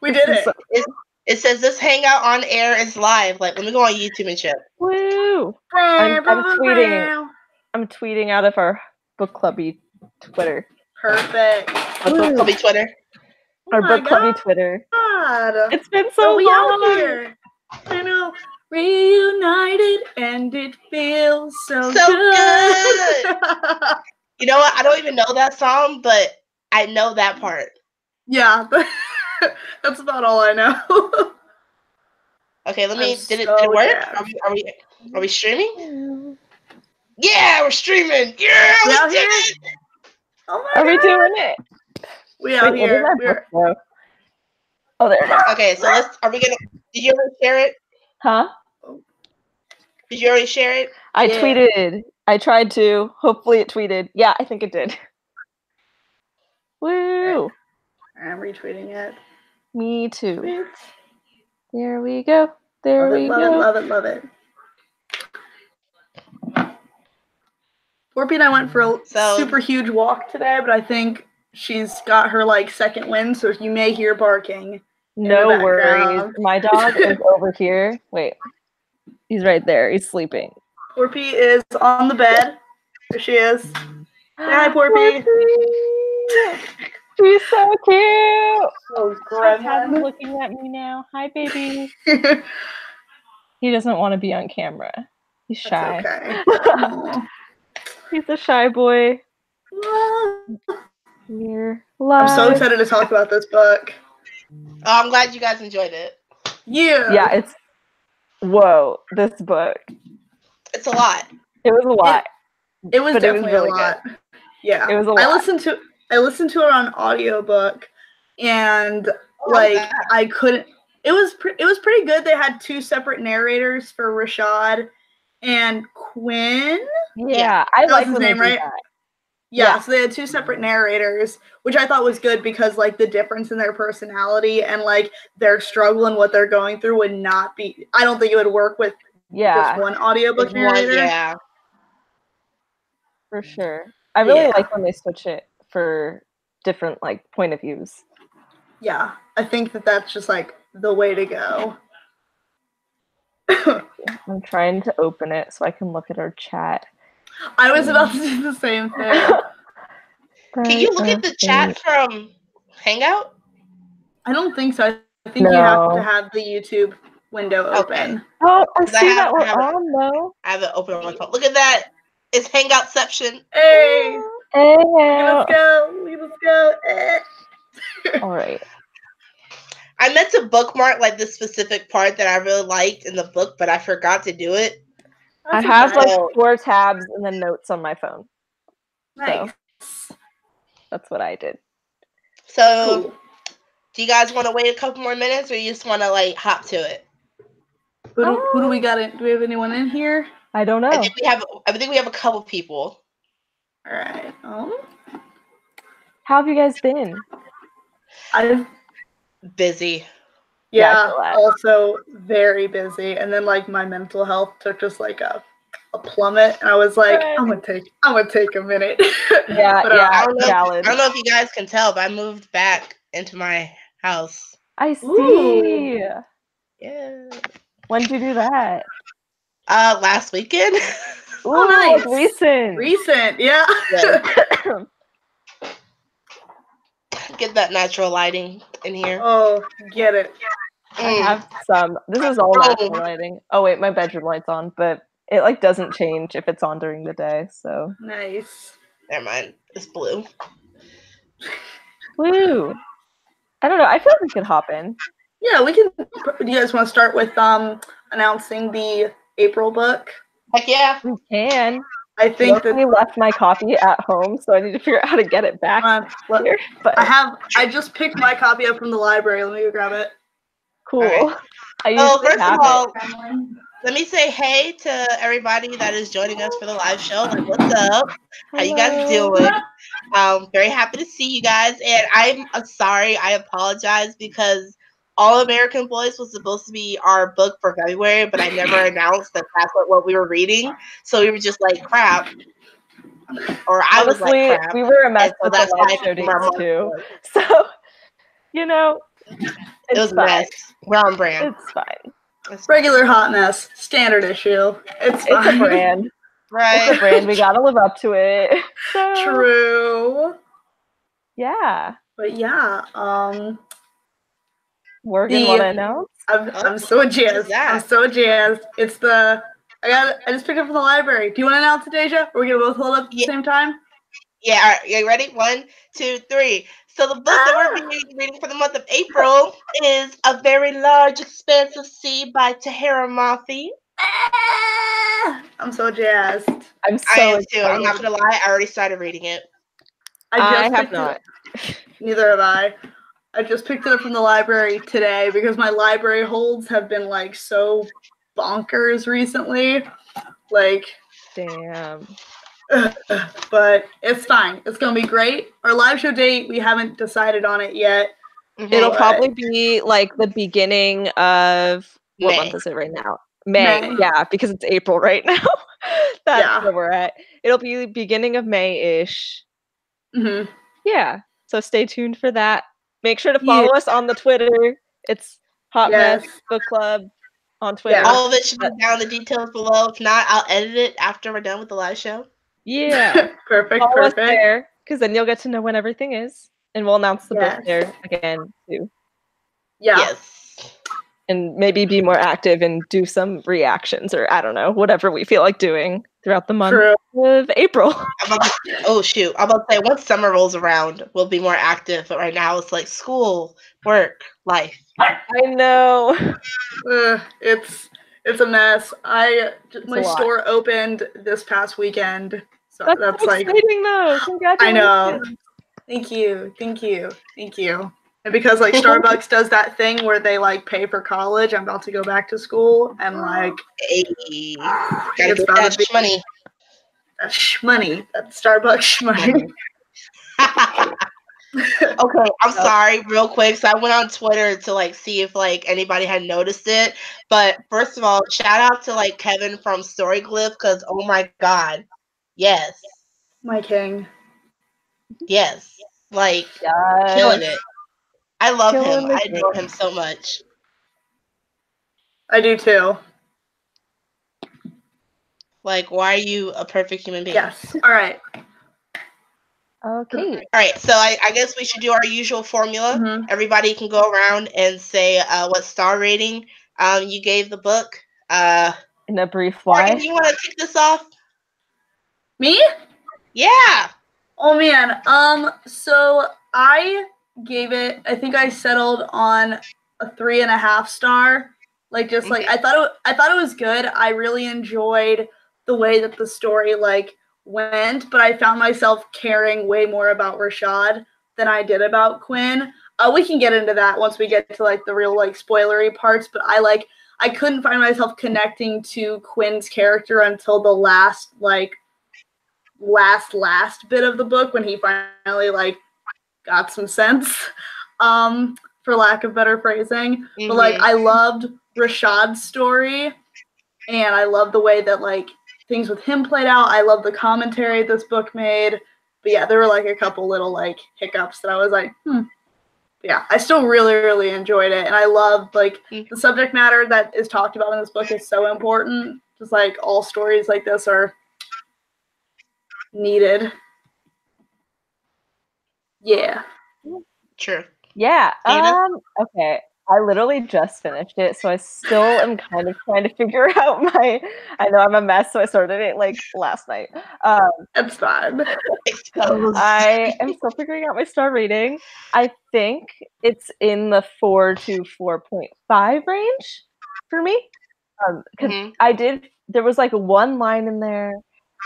We did it. It says this hangout on air is live. Like, let me go on YouTube and check. Woo! I'm tweeting out of our book clubby Twitter. Perfect. Our book clubby Twitter. Our book clubby Twitter. God. It's been so we long. Out here. I know. Reunited and it feels so good. You know what? I don't even know that song, but I know that part. Yeah. That's about all I know. Okay, let me. Did it work? Are we streaming? Yeah, we're streaming. Yeah, we did it. Oh my God. Are we doing it? We out here. Oh, there it is. Okay, so are we gonna? Did you already share it? Huh? Did you already share it? I tweeted. I tried to. Hopefully, it tweeted. Yeah, I think it did. Woo! I'm retweeting it. Me too. Tweet. There we go. There we go. Love it. Orpie and I went for a super huge walk today, but I think she's got her second wind, so you may hear barking. No worries. My dog is over here. Wait. He's right there. He's sleeping. Orpie is on the bed. There she is. Hi, Orpie. She's so cute. Oh, grandma. He's looking at me now. Hi, baby. He doesn't want to be on camera. He's shy. That's okay. He's a shy boy. We're live. I'm so excited to talk about this book. Oh, I'm glad you guys enjoyed it. Yeah, it's this book. It's a lot. It was a lot. It was definitely really a lot. Good. Yeah, it was a lot. I listened to it on audiobook, and I couldn't. It was pretty good. They had 2 separate narrators for Rashad and Quinn. Yeah, I like his name, right? Yeah, so they had 2 separate narrators, which I thought was good because the difference in their personality and their struggle and what they're going through would not be. I don't think it would work with just one audiobook narrator. Yeah, for sure. I really like when they switch it for different point of views. Yeah, I think that's just the way to go. I'm trying to open it so I can look at our chat. I was about to do the same thing. Can you look at the chat from Hangout? I don't think so. I think you have to have the YouTube window open. Oh, I see that we're on though. I have it open on my phone. Look at that. It's Hangoutception. Hey. Let's go. All right. I meant to bookmark this specific part that I really liked in the book, but I forgot to do it. I have 4 tabs and then notes on my phone. Nice. So that's what I did. So, do you guys want to wait a couple more minutes, or you just want to hop to it? Who do we got in? Do we have anyone in here? I don't know. I think we have a couple people. All right. How have you guys been? I've busy. Yeah, also very busy. And then my mental health took just a plummet, and I was like, I'm gonna take a minute. Yeah, but, I don't know if you guys can tell, but I moved back into my house. I see. Ooh. Yeah. When did you do that? Last weekend. Ooh, nice. Recent, yeah. Get that natural lighting in here. Oh, get it. I have some. This is all natural lighting. Oh wait, my bedroom light's on, but it doesn't change if it's on during the day. So nice. Never mind. It's blue. Woo! I don't know. I feel like we could hop in. Yeah, we can. Do you guys want to start with announcing the April book? Heck yeah, we can. I think that we left my copy at home, so I need to figure out how to get it back here. But I just picked my copy up from the library. Let me go grab it. Cool. Right. First of all, let me say hey to everybody that is joining us for the live show. What's up? How you guys doing? Very happy to see you guys. And I'm sorry, I apologize because All American Boys was supposed to be our book for February, but I never announced that that's what we were reading. So we were just crap. Or I was crap. We were a mess with the live show dates too. So You know, it was a mess. We're on brand. It's fine. Regular hot mess, standard issue. It's fine. It's a brand. Right. It's a brand. We gotta live up to it. So, True. Yeah. But yeah, Morgan, want to announce? I'm so jazzed. I'm so jazzed. It's I just picked it up from the library. Do you want to announce it, Deja? Or are we gonna both hold up at the same time? Yeah. All right, you ready? 1, 2, 3. So the book that we're reading for the month of April is A Very Large Expanse of Sea by Tahira Mafi. I'm so jazzed. I am too. I'm not gonna lie. I already started reading it. I have not. Neither have I. I just picked it up from the library today because my library holds have been like so bonkers recently. Like, damn. But it's fine. It's gonna be great. Our live show date, we haven't decided on it yet. It'll probably be like the beginning of what month is it right now? May. Yeah, because it's April right now. That's where we're at. It'll be beginning of May-ish. Mm-hmm. Yeah. So stay tuned for that. Make sure to follow us on the Twitter. It's Hot Mess Book Club on Twitter. Yeah. All of it should be down in the details below. If not, I'll edit it after we're done with the live show. Yeah. Perfect. Follow us there, because then you'll get to know when everything is. And we'll announce the book there again, too. Yeah. Yes. And maybe be more active and do some reactions or I don't know, whatever we feel like doing throughout the month of April. Oh, shoot. I'm about to say, once summer rolls around, we'll be more active. But right now, it's like school, work, life. I know. It's a mess. My store opened this past weekend. So that's like exciting, though. Congratulations. I know. Thank you. And because like Starbucks does that thing where they like pay for college, I'm about to go back to school and like gotta get that money. That shmoney. That Starbucks shmoney. Okay, I'm sorry, real quick. So I went on Twitter to like see if like anybody had noticed it. But first of all, shout out to like Kevin from Storyglyph, because oh my god, yes, my king, yes, like killing it. I love him. I adore him so much. I do too. Like, why are you a perfect human being? Yes. All right. Okay. All right. So I guess we should do our usual formula. Mm-hmm. Everybody can go around and say what star rating you gave the book. In a brief why. Morgan, you want to kick this off? Me? Yeah. Oh man. So I gave it. I think I settled on a 3.5 star. Like just like I thought it was good. I really enjoyed the way that the story like went, but I found myself caring way more about Rashad than I did about Quinn. We can get into that once we get to like the real like spoilery parts, but I couldn't find myself connecting to Quinn's character until the last bit of the book when he finally like got some sense, for lack of better phrasing. Mm-hmm. But like I loved Rashad's story, and I love the way that like things with him played out. I love the commentary this book made. But yeah, there were like a couple little like hiccups that I was like, yeah, I still really, really enjoyed it. And I loved like the subject matter that is talked about in this book is so important. Just like all stories like this are needed. Yeah. Sure. Yeah. Okay. I literally just finished it, so I still am kind of trying to figure out I know I'm a mess, so I started it like last night. That's fine. I am still figuring out my star rating. I think it's in the 4 to 4.5 range for me. Because there was like one line in there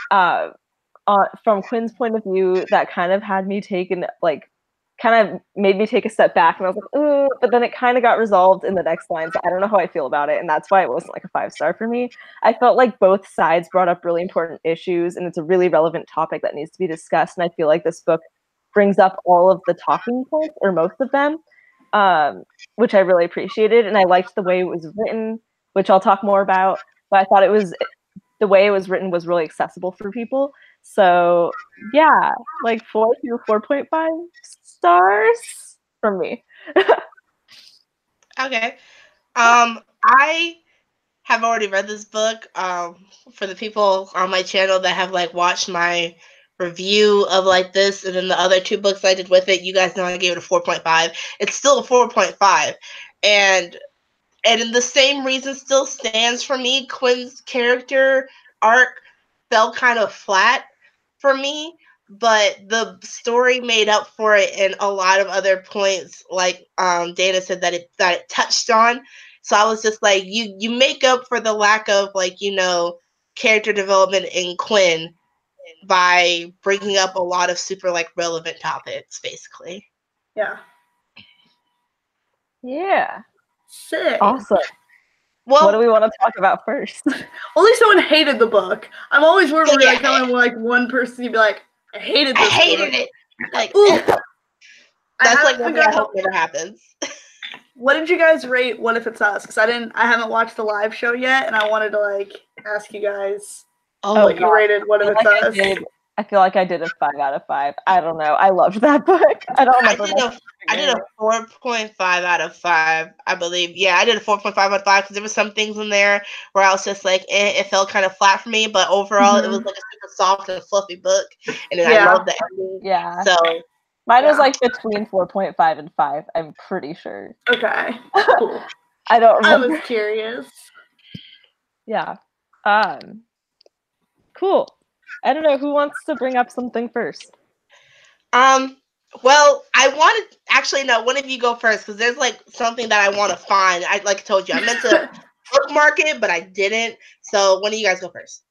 from Quinn's point of view that kind of had me kind of made me take a step back, and I was like, ooh, but then it kind of got resolved in the next line, so I don't know how I feel about it, and that's why it wasn't like a 5-star for me. I felt like both sides brought up really important issues, and it's a really relevant topic that needs to be discussed, and I feel like this book brings up all of the talking points, or most of them, which I really appreciated, and I liked the way it was written, which I'll talk more about, but I thought the way it was written was really accessible for people. So yeah, like 4 to 4.5 stars from me. Okay. I have already read this book. For the people on my channel that have like watched my review of like this and then the other 2 books I did with it, you guys know I gave it a 4.5. It's still a 4.5. And in the same reason still stands for me. Quinn's character arc fell kind of flat for me, but the story made up for it in a lot of other points, like Dana said that it touched on. So I was just like, you make up for the lack of like, you know, character development in Quinn by bringing up a lot of super like relevant topics, basically. Yeah. Yeah. Sick. Awesome. Well, what do we want to talk about first? Only someone hated the book. I'm always worried we're like telling like one person to be like, I hated this book. It. Like, that's like what I hope never happens. What did you guys rate What If It's Us? Because I haven't watched the live show yet, and I wanted to like ask you guys what you rated What If It's Us. I feel like I did a 5 out of 5. I don't know. I loved that book. I don't remember. I did a 4.5 out of 5, I believe. Yeah, I did a 4.5 out of 5 because there were some things in there where I was just like, it felt kind of flat for me. But overall, it was like a super soft and fluffy book, and then I loved the ending. Yeah. So mine was like between 4.5 and 5. I'm pretty sure. Okay. Cool. I don't remember. I was curious. Yeah. Cool. I don't know who wants to bring up something first. Well, I wanted actually no. One of you go first because there's like something that I want to find. I like told you I meant to bookmark it, but I didn't. So one of you guys go first.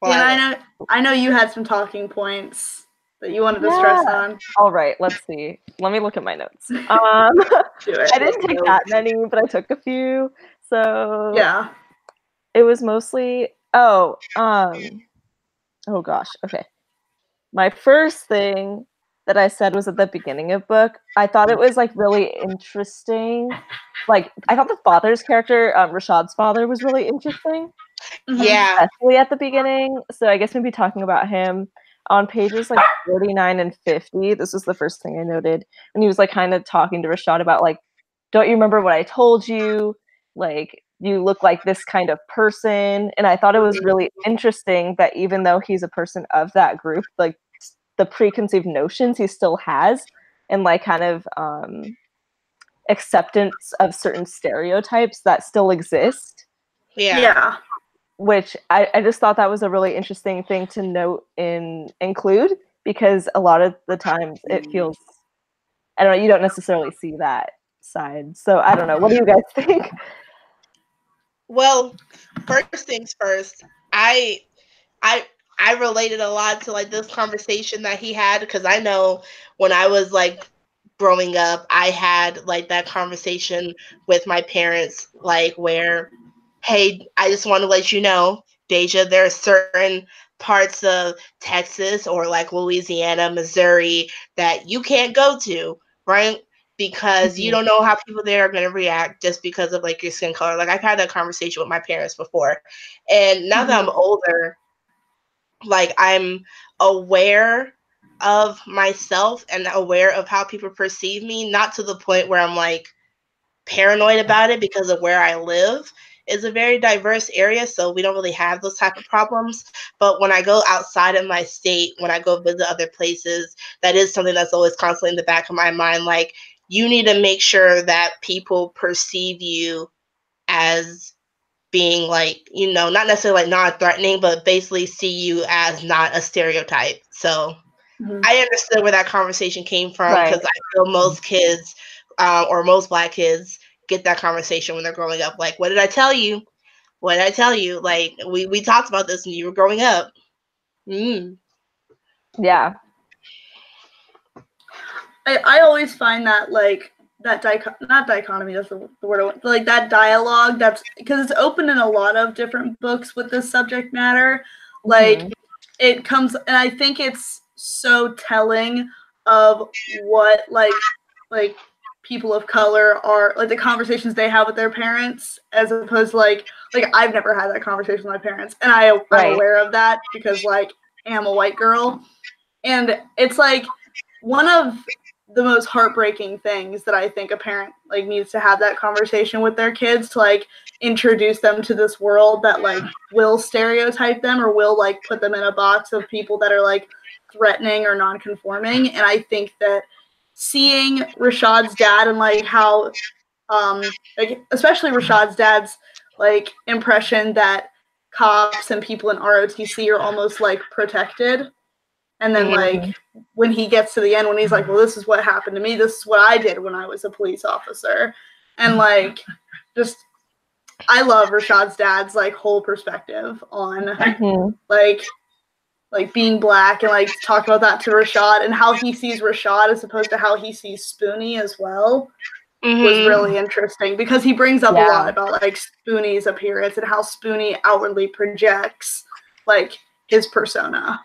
Yeah, I know you had some talking points that you wanted to stress on. All right, let's see. Let me look at my notes. I didn't take that many, but I took a few. So yeah, it was mostly oh gosh, okay. My first thing that I said was at the beginning of book. I thought it was like really interesting. Like I thought the father's character, Rashad's father, was really interesting. Yeah, especially at the beginning. So I guess maybe talking about him on pages like 49 and 50. This was the first thing I noted, and he was like kind of talking to Rashad about like, don't you remember what I told you? Like you look like this kind of person. And I thought it was really interesting that even though he's a person of that group, like the preconceived notions he still has and like kind of acceptance of certain stereotypes that still exist. Yeah. Which I just thought that was a really interesting thing to note and include, because a lot of the times it feels, I don't know, you don't necessarily see that side. So I don't know. What do you guys think? Well, first things first, I related a lot to like this conversation that he had because I know when I was like growing up, I had like that conversation with my parents, like where, hey, I just want to let you know, Deja, there are certain parts of Texas or like Louisiana, Missouri that you can't go to, right? Because you don't know how people there are going to react just because of like your skin color. Like I've had that conversation with my parents before. And now that I'm older, like I'm aware of myself and aware of how people perceive me, not to the point where I'm like paranoid about it because of where I live. Is a very diverse area, so we don't really have those type of problems. But when I go outside of my state, when I go visit other places, that is something that's always constantly in the back of my mind. Like, you need to make sure that people perceive you as being like, you know, not necessarily like non-threatening, but basically see you as not a stereotype. So I understood where that conversation came from because I feel most kids or most Black kids get that conversation when they're growing up. Like, what did I tell you? What did I tell you? Like, we talked about this when you were growing up. Yeah. I always find that like that not dichotomy, that's the word, like that dialogue, that's because it's open in a lot of different books with this subject matter. Like it comes, and I think it's so telling of what like people of color are, like the conversations they have with their parents, as opposed to like I've never had that conversation with my parents, and I'm aware of that because like I'm a white girl, and it's like one of the most heartbreaking things that I think a parent like needs to have that conversation with their kids to like introduce them to this world that like will stereotype them or will like put them in a box of people that are like threatening or non-conforming. And I think that seeing Rashad's dad and like how like especially Rashad's dad's like impression that cops and people in ROTC are almost like protected. And then like when he gets to the end, when he's like, well, this is what happened to me. This is what I did when I was a police officer. And like, just, I love Rashad's dad's like whole perspective on like being black and like talk about that to Rashad and how he sees Rashad as opposed to how he sees Spoonie as well. Was really interesting because he brings up a lot about like Spoonie's appearance and how Spoonie outwardly projects like his persona.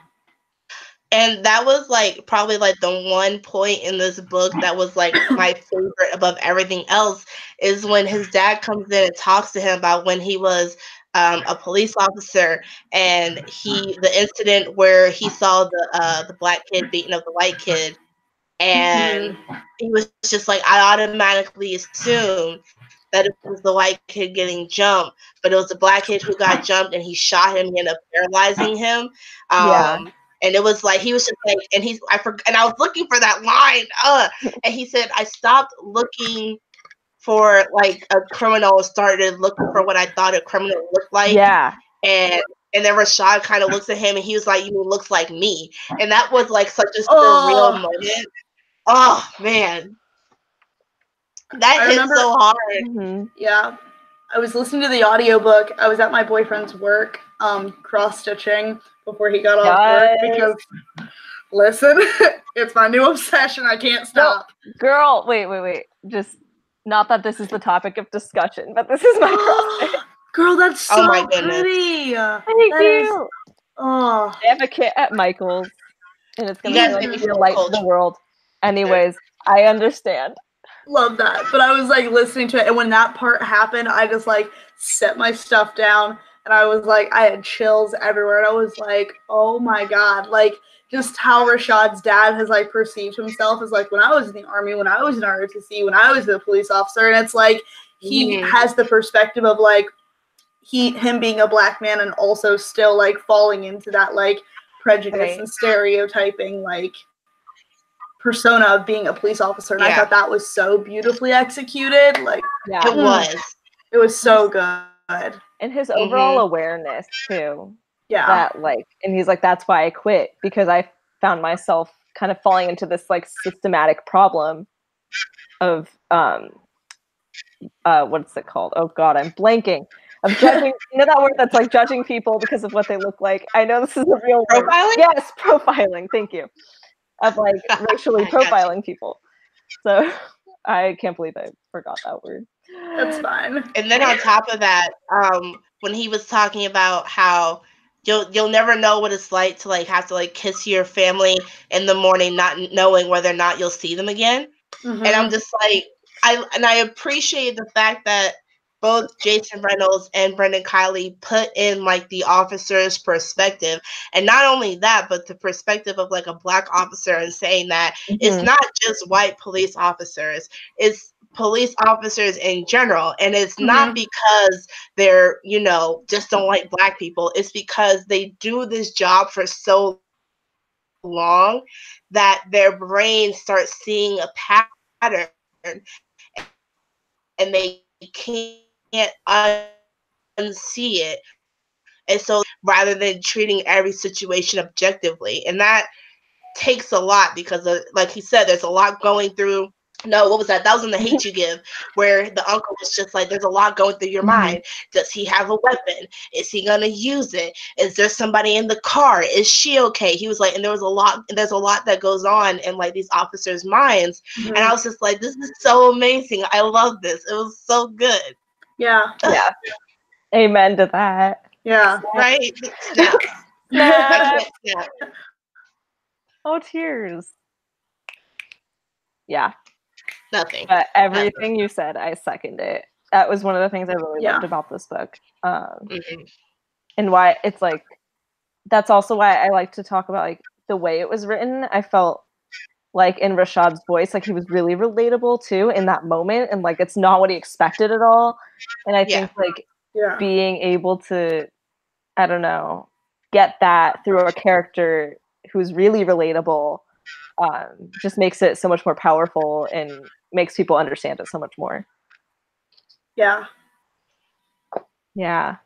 And that was like probably like the one point in this book that was like my favorite above everything else is when his dad comes in and talks to him about when he was a police officer and the incident where he saw the black kid beating up the white kid, and he was just like, I automatically assumed that it was the white kid getting jumped, but it was the black kid who got jumped and he shot him. He ended up paralyzing him. And it was like, he was just like, and I was looking for that line. And he said, I stopped looking for like a criminal and started looking for what I thought a criminal looked like. Yeah. And then Rashad kind of looks at him and he was like, you mean looks like me? And that was like such a surreal moment. Oh man. That hit so hard. Yeah. I was listening to the audiobook. I was at my boyfriend's work, cross-stitching before he got off work because, listen, it's my new obsession. I can't stop. No, girl, wait. Just, not that this is the topic of discussion, but this is my cross-stitch. Girl, that's so pretty. Thank you. I have a kit at Michael's, and it's going to light the world. Anyways, I understand. Love that. But I was like listening to it, and when that part happened, I just like set my stuff down, and I was like, I had chills everywhere, and I was like, oh my god, like just how Rashad's dad has like perceived himself as like when I was in the army, when I was in ROTC, when I was a police officer, and it's like he has the perspective of like him being a black man and also still like falling into that like prejudice and stereotyping like persona of being a police officer, and I thought that was so beautifully executed. Like it was so good, and his overall awareness too. Yeah, that like, and he's like, that's why I quit, because I found myself kind of falling into this like systematic problem of what's it called? Oh God, I'm blanking. Of judging, you know that word that's like judging people because of what they look like. I know this is a real word. Profiling? Yes, profiling. Thank you. Of like racially profiling people. So I can't believe I forgot that word. That's fine. And then on top of that, when he was talking about how you'll never know what it's like to like have to like kiss your family in the morning, not knowing whether or not you'll see them again. And I'm just like, I appreciate the fact that both Jason Reynolds and Brendan Kiely put in like the officer's perspective. And not only that, but the perspective of like a black officer, and saying that it's not just white police officers, it's police officers in general. And it's not because they're, just don't like black people. It's because they do this job for so long that their brains start seeing a pattern and they can't unsee it. And so rather than treating every situation objectively, and that takes a lot because like he said, there's a lot going through. No, what was that? That was in The Hate You Give, where the uncle was just like, there's a lot going through your mind. Does he have a weapon? Is he going to use it? Is there somebody in the car? Is she okay? He was like, and there's a lot that goes on in like these officers' minds. And I was just like, this is so amazing. I love this. It was so good. Yeah. Yeah. Amen to that. Yeah. Right? Snap. Snap. Oh, tears. Yeah. Nothing. But everything you said, I second it. That was one of the things I really loved about this book. And why it's like, that's also why I like to talk about like the way it was written. I felt like in Rashad's voice, like he was really relatable too in that moment, and like it's not what he expected at all. And I think like being able to, I don't know, get that through a character who's really relatable just makes it so much more powerful and makes people understand it so much more. Yeah. Yeah.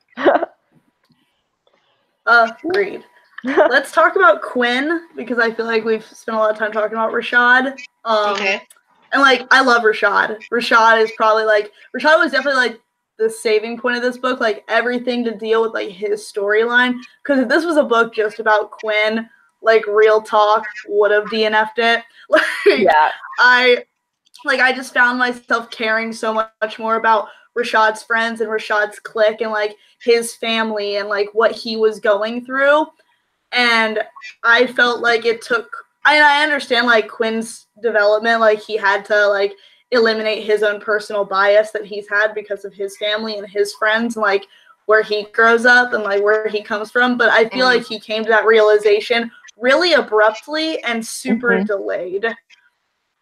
Agreed. Let's talk about Quinn, because I feel like we've spent a lot of time talking about Rashad. Okay. And like, I love Rashad. Rashad is probably like, Rashad was definitely like the saving point of this book, like everything to deal with like his storyline. Because if this was a book just about Quinn, like real talk, would have DNF'd it. Like, yeah. I just found myself caring so much more about Rashad's friends and Rashad's clique and like his family and like what he was going through. And I felt like it took, I understand like Quinn's development, like he had to like eliminate his own personal bias that he's had because of his family and his friends and like where he grows up and like where he comes from. But I feel like he came to that realization really abruptly and super delayed.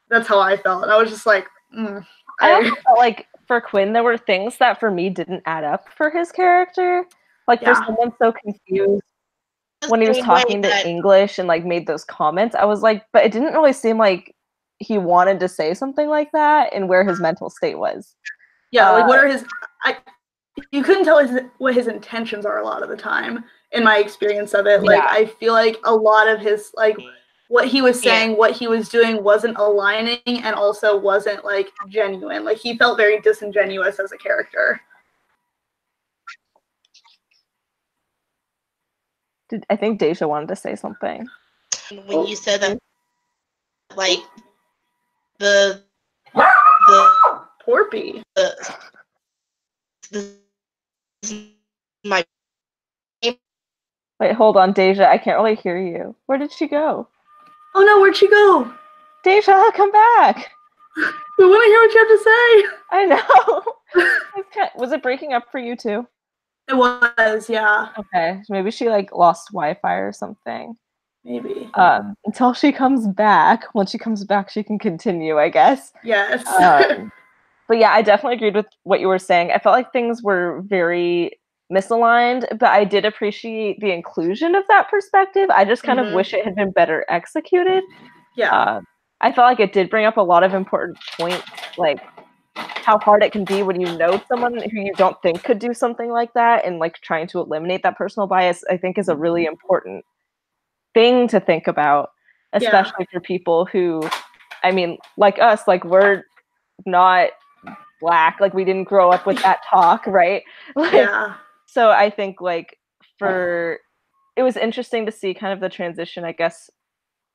That's how I felt. And I was just like, I also felt like for Quinn, there were things that for me didn't add up for his character. Like for someone so confused when he was talking to English and like made those comments, I was like, but it didn't really seem like he wanted to say something like that and where his mental state was. Yeah, like what are his, you couldn't tell what his intentions are a lot of the time in my experience of it. Like I feel like a lot of his like what he was saying, what he was doing wasn't aligning and also wasn't like genuine. Like he felt very disingenuous as a character. I think Deja wanted to say something. When you said that, like the Porpy. My wait, hold on, Deja. I can't really hear you. Where did she go? Oh no, where'd she go? Deja, come back. We want to hear what you have to say. I know. Was it breaking up for you too? It was, yeah. Okay, maybe she like lost Wi-Fi or something. Maybe. Until she comes back. Once she comes back, she can continue, I guess. Yes. But yeah, I definitely agreed with what you were saying. I felt like things were very misaligned, but I did appreciate the inclusion of that perspective. I just kind of wish it had been better executed. Yeah. I felt like it did bring up a lot of important points, like how hard it can be when you know someone who you don't think could do something like that, and like trying to eliminate that personal bias, I think is a really important thing to think about, especially for people who, I mean, like us, like we're not Black, like we didn't grow up with that talk, right? Like, so I think like it was interesting to see kind of the transition, I guess,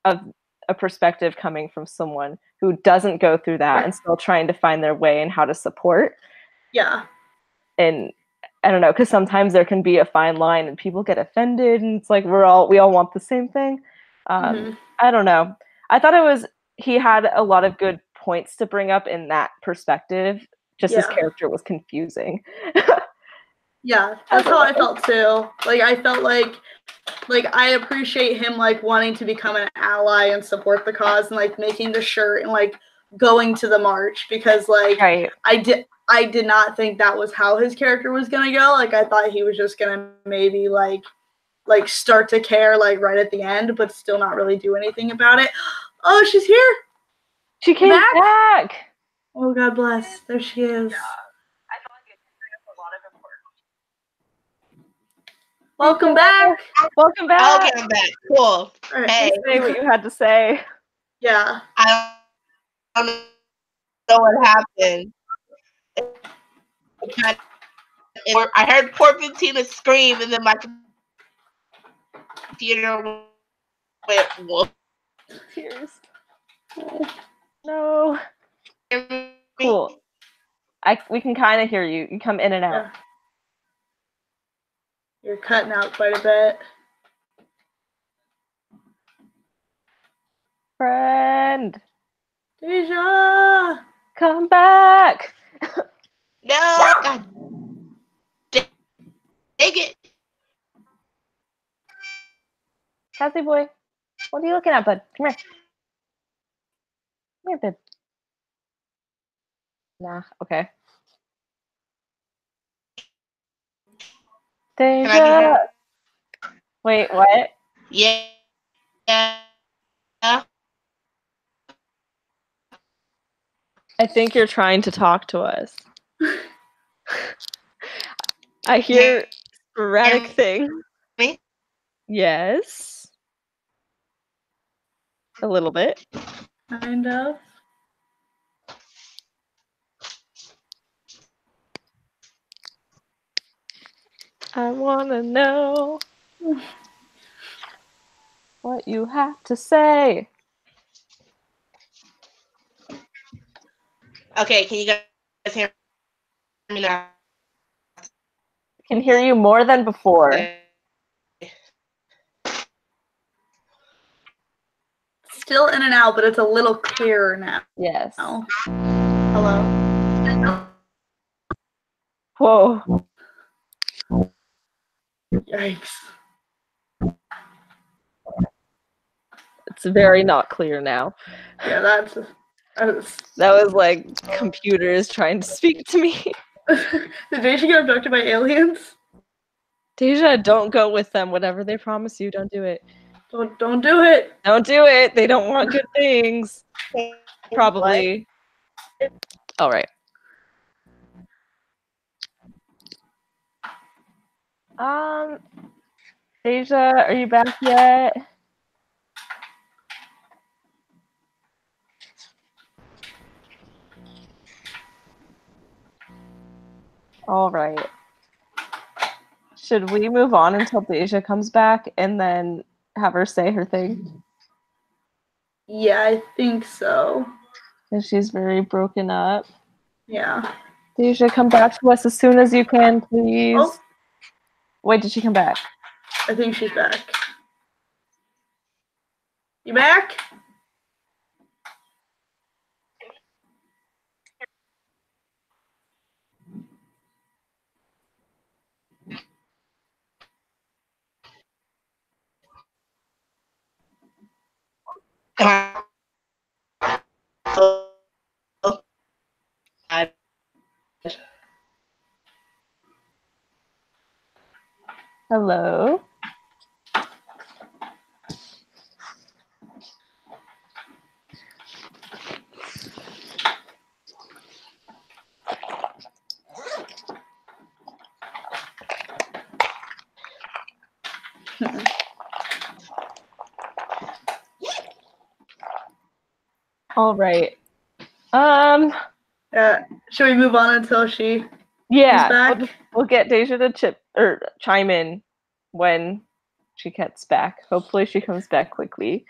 of a perspective coming from someone who doesn't go through that and still trying to find their way and how to support. Yeah. And I don't know, because sometimes there can be a fine line and people get offended and it's like we all want the same thing. I don't know. I thought he had a lot of good points to bring up in that perspective. Just his character was confusing. Yeah, that's how I felt too. Like I felt like I appreciate him like wanting to become an ally and support the cause and like making the shirt and like going to the march, because like I did not think that was how his character was gonna go. Like I thought he was just gonna maybe like start to care like right at the end, but still not really do anything about it. Oh, she's here. She came back. Oh, God bless. There she is. Yeah. I feel like it brings up a lot of important. Welcome back. Welcome back. Okay, I'm back. Cool. Right. Hey. Say what you had to say. Yeah. I don't know what happened. I heard poor Bettina scream, and then my computer went wolf. Tears. No. Cool. We can kind of hear you. You come in and out. Yeah. You're cutting out quite a bit. Friend. Deja. Come back. No. God. Dang it. Cassie boy. What are you looking at, bud? Come here. here, babe. Nah, okay. Can I be Deja. heard? Wait, what? Yeah. I think you're trying to talk to us. I hear sporadic things. Me? Yes. A little bit. Kind of. I wanna know what you have to say. Okay, can you guys hear me now? I can hear you more than before. Okay. Still in and out, but it's a little clearer now. Yes. Hello? Whoa. Yikes. It's very not clear now. Yeah, that's That was like computers trying to speak to me. Did Deja get abducted by aliens? Deja, don't go with them. Whatever they promise you, don't do it. Don't do it. Don't do it. They don't want good things. Probably. All right. Deja, are you back yet? All right. Should we move on until Deja comes back and then have her say her thing? Yeah, I think so. Because she's very broken up. Yeah. Deja, come back to us as soon as you can, please. Oh. Wait, did she come back? I think she's back. You back? Hello? All right. Should we move on until she Yeah, comes back? we'll get Deja to chime in when she gets back. Hopefully she comes back quickly.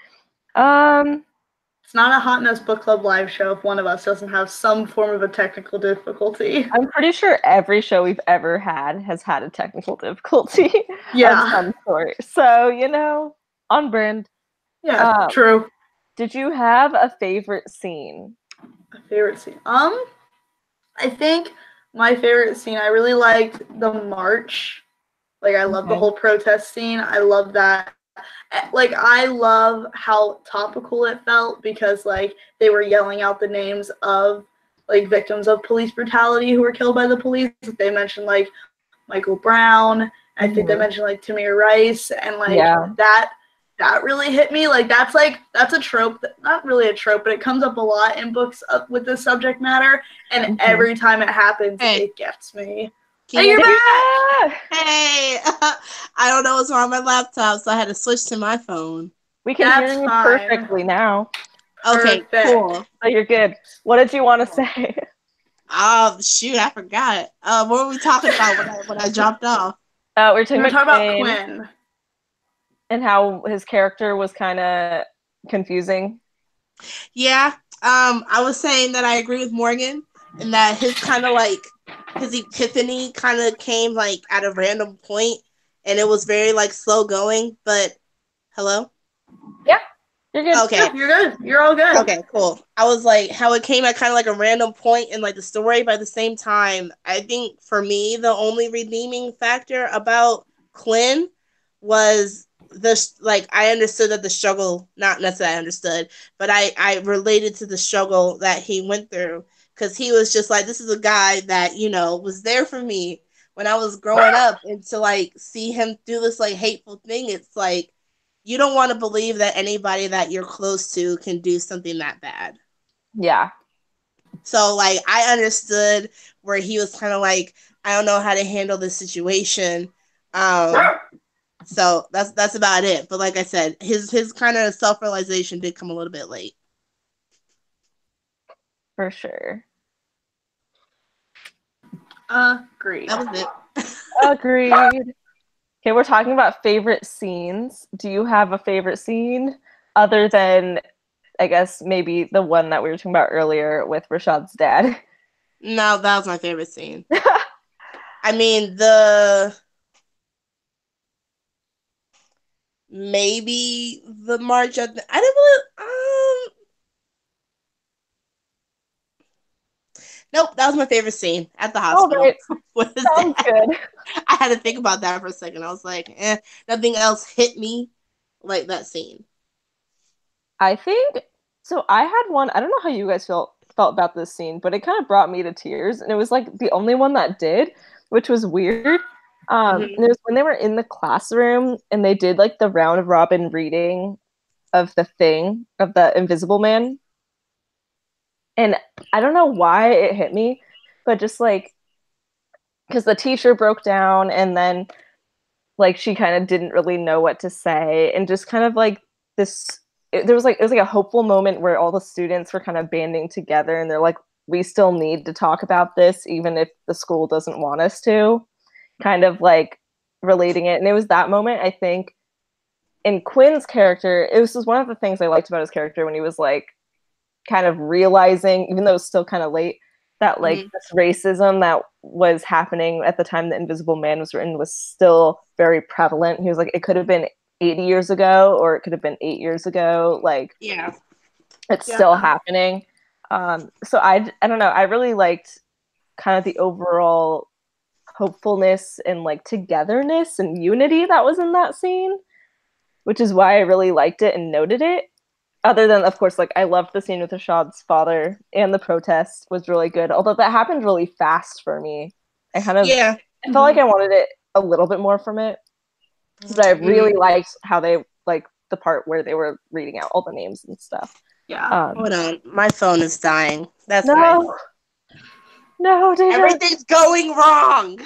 It's not a Hot Mess Book Club live show if one of us doesn't have some form of a technical difficulty. I'm pretty sure every show we've ever had has had a technical difficulty of some sort. So, you know, on brand. Yeah, true. Did you have a favorite scene? A favorite scene? I think my favorite scene, I really liked the march. Like, I love the whole protest scene. I love that. Like, I love how topical it felt because, like, they were yelling out the names of, like, victims of police brutality who were killed by the police. They mentioned, like, Michael Brown. I think they mentioned, like, Tamir Rice. And, like, that really hit me. Like, that's a trope. Not really a trope, but it comes up a lot in books with this subject matter. And every time it happens, it gets me. Hey, you're back! Hey! I don't know what's wrong with my laptop, so I had to switch to my phone. We can hear you perfectly now. Okay, cool. So you're good. What did you want to say? Shoot, I forgot. What were we talking about when I dropped off? We're talking about Quinn. And how his character was kind of confusing. Yeah. I was saying that I agree with Morgan and that his kind of like his epiphany kind of came like at a random point and it was very like slow going, but hello? Yeah. You're good. Okay. Yeah, you're good. You're all good. Okay, cool. I was like how it came at kind of like a random point in like the story, but at the same time, I think for me the only redeeming factor about Quinn was I understood that the struggle, not necessarily I understood, but I related to the struggle that he went through, because he was just like, this is a guy that, you know, was there for me when I was growing up, and to like see him do this like hateful thing, it's like you don't want to believe that anybody that you're close to can do something that bad. Yeah. So like I understood where he was kind of like, I don't know how to handle this situation. So that's about it. But like I said, his kind of self-realization did come a little bit late. For sure. Agreed. That was it. Agreed. Okay, we're talking about favorite scenes. Do you have a favorite scene other than, I guess, maybe the one that we were talking about earlier with Rashad's dad? No, that was my favorite scene. I mean, maybe the march at the, I didn't really, nope, that was my favorite scene at the hospital. Right. Sounds good. I had to think about that for a second. I was like, nothing else hit me like that scene. I think so. I had one. I don't know how you guys felt about this scene, but it kind of brought me to tears, and it was like the only one that did, which was weird. And it was when they were in the classroom and they did like the round robin reading of the thing of the Invisible Man, and I don't know why it hit me, but just like because the teacher broke down and then like she kind of didn't really know what to say, and just kind of like this it was like a hopeful moment where all the students were kind of banding together and they're like, we still need to talk about this even if the school doesn't want us to, kind of like relating it. And it was that moment, I think, in Quinn's character, it was just one of the things I liked about his character when he was like kind of realizing, even though it was still kind of late, that like this racism that was happening at the time the Invisible Man was written was still very prevalent. He was like, it could have been 80 years ago or it could have been 8 years ago. Like, yeah, it's still happening. So I don't know. I really liked kind of the overall hopefulness and like togetherness and unity that was in that scene, which is why I really liked it and noted it. Other than, of course, like I loved the scene with Rashad's father and the protest was really good. Although that happened really fast for me. I kind of I felt like I wanted it a little bit more from it. But I really liked how they like the part where they were reading out all the names and stuff. Yeah. Hold on, my phone is dying. That's no, fine. No, Deja. Everything's going wrong.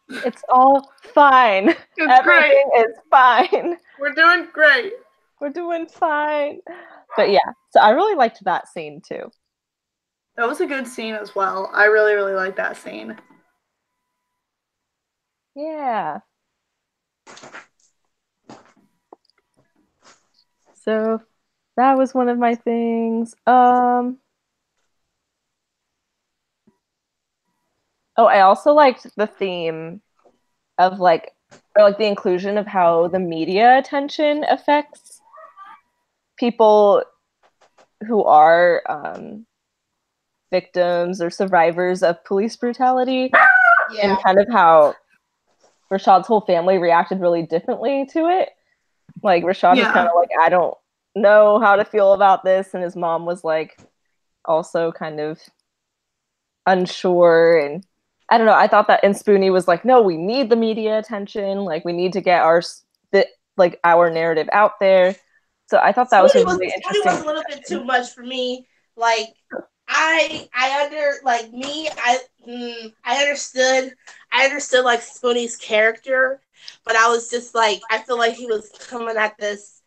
It's all fine. Everything is fine. We're doing great. We're doing fine. But yeah, so I really liked that scene too. That was a good scene as well. I really, really liked that scene. Yeah. So that was one of my things. Oh, I also liked the theme of like, or like the inclusion of how the media attention affects people who are victims or survivors of police brutality, and kind of how Rashad's whole family reacted really differently to it. Like Rashad was kind of like, I don't know how to feel about this, and his mom was like also kind of unsure. And I don't know, I thought that, and Spoonie was like, no, we need the media attention, like we need to get our narrative out there. So I thought that was really interesting. It was a little bit too much for me. Like I understood like Spoonie's character, but I was just like, I feel like he was coming at this,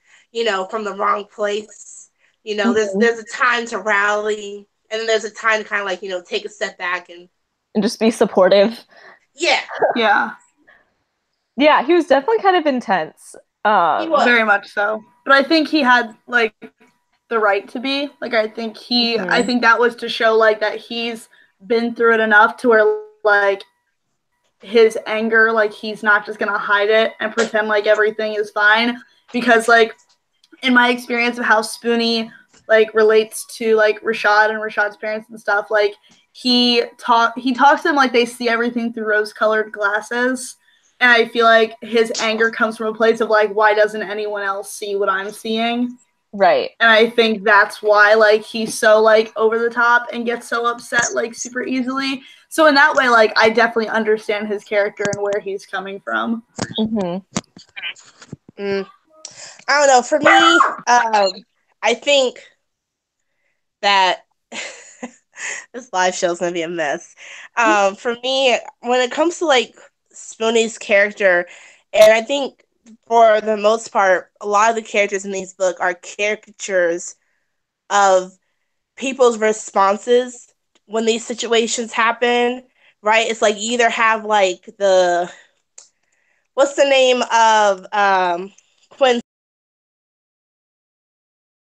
from the wrong place. There's a time to rally, and then there's a time to kind of like, take a step back and just be supportive. Yeah. Yeah, he was definitely kind of intense. He was. Very much so. But I think he had like the right to be. Like I think I think that was to show like that he's been through it enough to where like his anger, like he's not just gonna hide it and pretend like everything is fine. Because like in my experience of how Spoonie like relates to like Rashad and Rashad's parents and stuff, like he talks to them like they see everything through rose-colored glasses. And I feel like his anger comes from a place of like, why doesn't anyone else see what I'm seeing? Right. And I think that's why like he's so like over the top and gets so upset like super easily. So in that way, like I definitely understand his character and where he's coming from. Mm-hmm. I don't know. For me, I think that this live show is gonna be a mess. For me, when it comes to like Spoonie's character, and I think for the most part, a lot of the characters in these books are caricatures of people's responses when these situations happen. Right? It's like you either have like the what's the name of